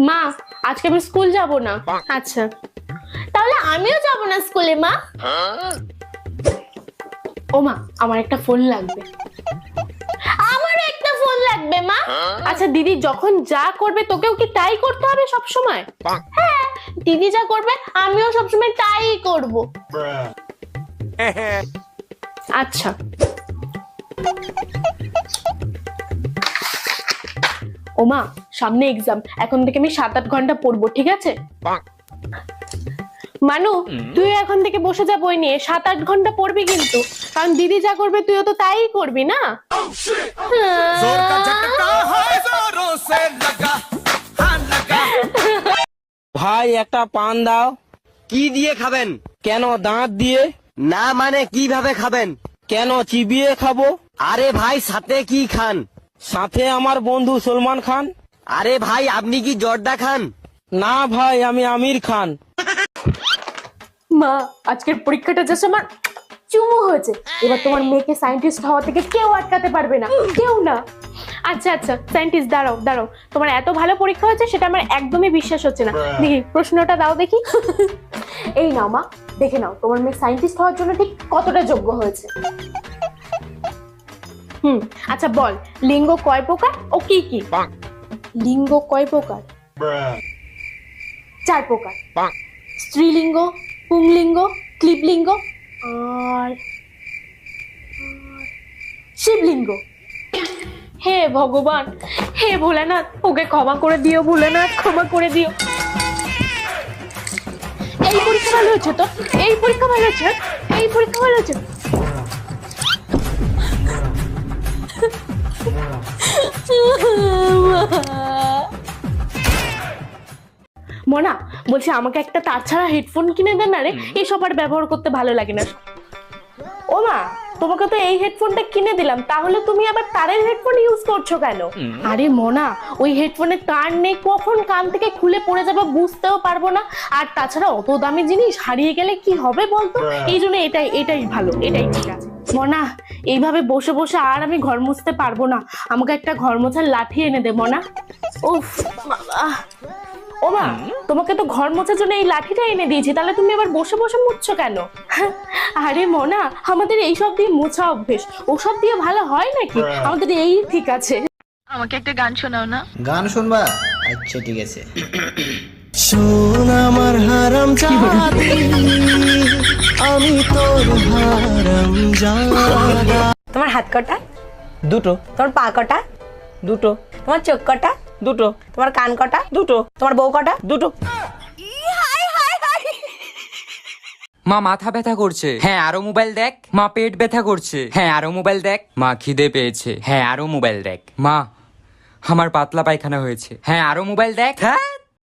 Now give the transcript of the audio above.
মা আজকে আমি স্কুল যাব না। আচ্ছা, তাহলে আমিও যাব না স্কুলে মা। ও মা, আমার একটা ফোন লাগবে। আমারও একটা ফোন লাগবে মা। আচ্ছা দিদি যখন যা করবে তোকেও কি তাই করতে হবে সব সময়? হ্যাঁ, দিদি যা করবে আমিও সব সময় তাই করব। আচ্ছা। ও মা, সামনে এক্সাম, এখন থেকে আমি 7-8 ঘন্টা পড়বো, ঠিক আছে? মানু, তুই এখন থেকে বসে যা বই নিয়ে, 7-8 ঘন্টা পড়বি কিন্তু, কারণ দিদি যা করবে তুইও তো তাই করবি না। ভাই একটা পান দাও। কি দিয়ে খাবেন? কেন, দাঁত দিয়ে? না মানে কিভাবে খাবেন? কেন, চিবিয়ে খাবো। আরে ভাই সাথে কি খান? সাথে আমার বন্ধু সলমান খান। আরে ভাই আপনি কি জর্দা খান? না ভাই, আমি আমির খান। মা, আজকের পরীক্ষাটা জাস্ট আমার চুমু হয়েছে। এবার তোমার মেয়েকে সায়েন্টিস্ট হওয়া থেকে কেউ আটকাতে পারবে না, কেউ না। আচ্ছা আচ্ছা, সায়েন্টিস্ট দাঁড়াও দাঁড়াও, তোমার এত ভালো পরীক্ষা হয়েছে সেটা আমার একদমই বিশ্বাস হচ্ছে না। দেখি প্রশ্নটা দাও দেখি। এই নাও মা, দেখে নাও তোমার মেয়ে সায়েন্টিস্ট হওয়ার জন্য ঠিক কতটা যোগ্য হয়েছে। আচ্ছা বল, লিঙ্গ কয় প্রকার ও কি কি? লিঙ্গ কয় প্রকার? 4 প্রকার। স্ত্রীলিঙ্গ, পুংলিঙ্গ, ক্লীবলিঙ্গ আর শিবলিঙ্গ। হে ভগবান, হে ভোলানাথ, ওকে ক্ষমা করে দিও ভোলানাথ, ক্ষমা করে দিও। এই পরীক্ষা ভালো হচ্ছে তো, এই পরীক্ষা ভালো হচ্ছে, এই পরীক্ষা ভালো হচ্ছে। মনা বলছে আমাকে একটা তার ছাড়া হেডফোন কিনে দেন না রে, এসব আর ব্যবহার করতে ভালো লাগে না। ও মা, তোমাকে তো এই হেডফোনটা কিনে দিলাম, তাহলে তুমি আবার তারের হেডফোন ইউজ করছো কেন? আরে মনা, ওই হেডফোনের তার নেই, কখন কান থেকে খুলে পড়ে যাবে বুঝতেও পারবো না। আর তাছাড়া অত দামি জিনিস হারিয়ে গেলে কি হবে বলতো? এই জন্য এটাই ভালো, এটাই ঠিক আছে। মনা, এইভাবে বসে বসে আর আমি ঘর মুছতে পারবো না, আমাকে একটা ঘর মোছার লাঠি এনে দে মনা। উফ বাবা। ও মা, তোমাকে তো ঘর মোছার জন্য এই লাঠিটা এনে দিয়েছি, তাহলে তুমি আবার বসে বসে মুছছো কেন? আরে মনা, আমাদের এইসব দিয়ে মোছা অভ্যেস, ওসব দিয়ে ভালো হয় নাকি? আমাদের এই ঠিক আছে। আমাকে একটা গান শোনাও না। গান শুনবা? আচ্ছা ঠিক আছে। শোন আমার হারাম জাদি, আমি তোর হারাম জাদা। তোমার হাত কটা? দুটো। তোমার পা কটা? দুটো। তোমার চোখ কটা? দুটো। তোমার কান কটা? দুটো। তোমার বউ কটা? দুটো। মা মাথা ব্যথা করছে, হ্যাঁ আরো মোবাইল দেখ। মা পেট ব্যথা করছে, হ্যাঁ আরো মোবাইল দেখ। মা খিদে পেয়েছে, হ্যাঁ আরো মোবাইল দেখ। মা আমার পাতলা পায়খানা হয়েছে, হ্যাঁ আরো মোবাইল দেখ। হ্যাঁ